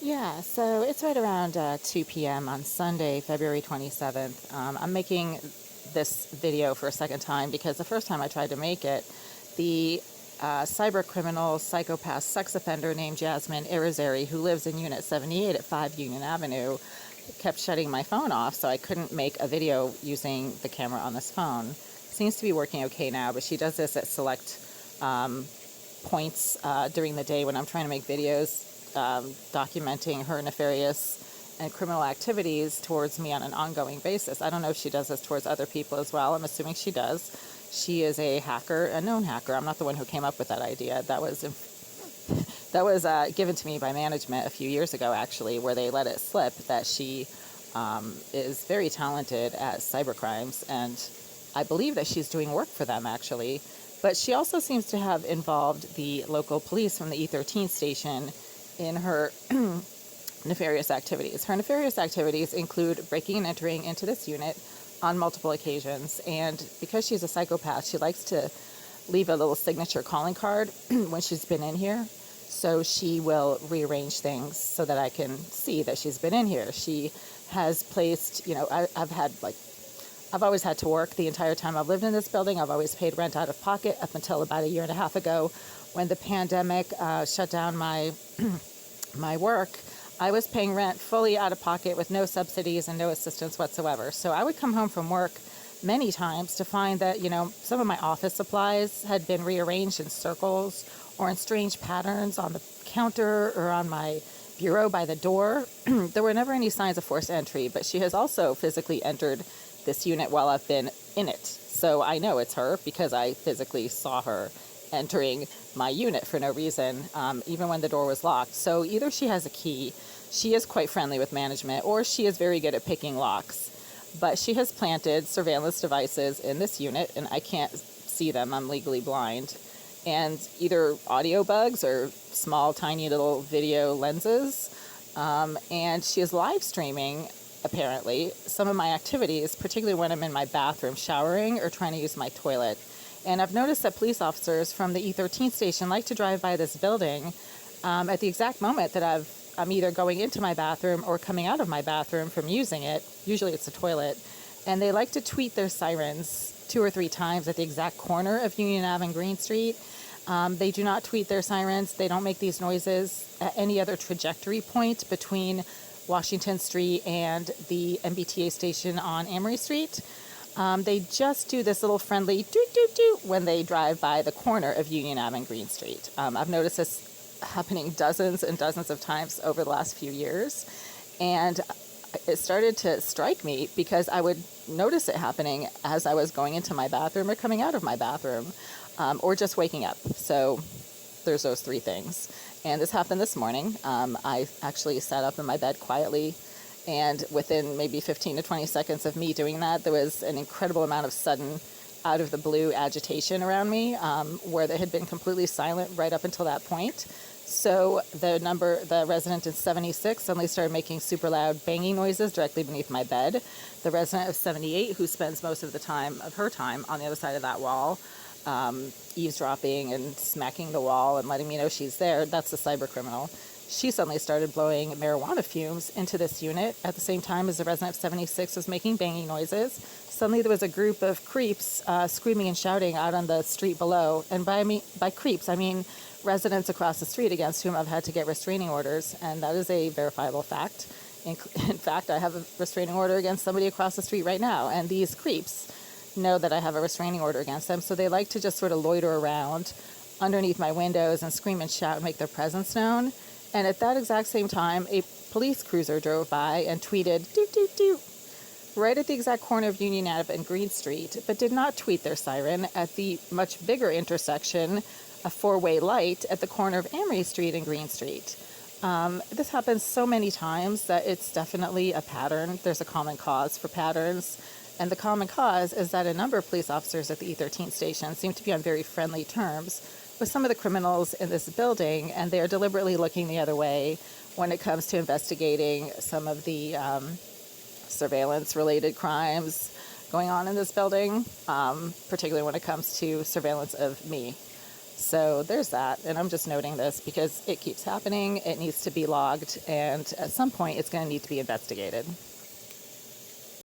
Yeah, so it's right around 2 p.m. on Sunday, February 27th. I'm making this video for a second time because the first time I tried to make it, the cyber criminal, psychopath, sex offender named Jasmine Irizarry, who lives in Unit 78 at 5 Union Avenue, kept shutting my phone off, so I couldn't make a video using the camera on this phone. Seems to be working okay now, but she does this at select points during the day when I'm trying to make videos documenting her nefarious and criminal activities towards me on an ongoing basis. I don't know if she does this towards other people as well. I'm assuming she does. She is a hacker, a known hacker. I'm not the one who came up with that idea. That was given to me by management a few years ago, actually, where they let it slip that she is very talented at cybercrimes, and I believe that she's doing work for them, actually. But she also seems to have involved the local police from the E-13 station in her nefarious activities. Her nefarious activities include breaking and entering into this unit on multiple occasions, and because she's a psychopath, she likes to leave a little signature calling card when she's been in here. So she will rearrange things so that I can see that she's been in here. She has placed, I've always had to work the entire time I've lived in this building. I've always paid rent out of pocket up until about a year and a half ago when the pandemic shut down my work. I was paying rent fully out of pocket with no subsidies and no assistance whatsoever. So I would come home from work many times to find that, some of my office supplies had been rearranged in circles or in strange patterns on the counter or on my bureau by the door. There were never any signs of forced entry, but she has also physically entered this unit while I've been in it. So I know it's her because I physically saw her entering my unit for no reason, even when the door was locked. So either she has a key, she is quite friendly with management, or she is very good at picking locks. But she has planted surveillance devices in this unit, and I can't see them. I'm legally blind. And either audio bugs or small, tiny little video lenses. And she is live streaming, apparently, some of my activities, particularly when I'm in my bathroom showering or trying to use my toilet. And I've noticed that police officers from the E-13 station like to drive by this building at the exact moment that I'm either going into my bathroom or coming out of my bathroom from using it. Usually it's a toilet. And they like to tweet their sirens 2 or 3 times at the exact corner of Union Ave and Green Street. They do not tweet their sirens. They don't make these noises at any other trajectory point between Washington Street and the MBTA station on Amory Street. They just do this little friendly doot-doot-doot when they drive by the corner of Union Ave and Green Street. I've noticed this happening dozens and dozens of times over the last few years, and it started to strike me because I would notice it happening as I was going into my bathroom or coming out of my bathroom, or just waking up. So there's those 3 things. And this happened this morning. I actually sat up in my bed quietly, and within maybe 15 to 20 seconds of me doing that, there was an incredible amount of sudden, out of the blue agitation around me, where they had been completely silent right up until that point. So the resident in 76 suddenly started making super loud banging noises directly beneath my bed. The resident of 78, who spends most of her time on the other side of that wall, eavesdropping and smacking the wall and letting me know she's there, that's the cyber criminal. She suddenly started blowing marijuana fumes into this unit at the same time as the resident of 76 was making banging noises. Suddenly there was a group of creeps screaming and shouting out on the street below. And by creeps, I mean residents across the street against whom I've had to get restraining orders, and that is a verifiable fact. In fact, I have a restraining order against somebody across the street right now, and these creeps know that I have a restraining order against them, so they like to just sort of loiter around underneath my windows and scream and shout and make their presence known. And at that exact same time, a police cruiser drove by and tweeted, doot, doot, doot, right at the exact corner of Union Ave and Green Street, but did not tweet their siren at the much bigger intersection, a 4-way light at the corner of Amory Street and Green Street. This happens so many times that it's definitely a pattern. There's a common cause for patterns. And the common cause is that a number of police officers at the E-13 station seem to be on very friendly terms with some of the criminals in this building, and they are deliberately looking the other way when it comes to investigating some of the surveillance-related crimes going on in this building, particularly when it comes to surveillance of me. So there's that. And I'm just noting this because it keeps happening. It needs to be logged. And at some point, it's going to need to be investigated.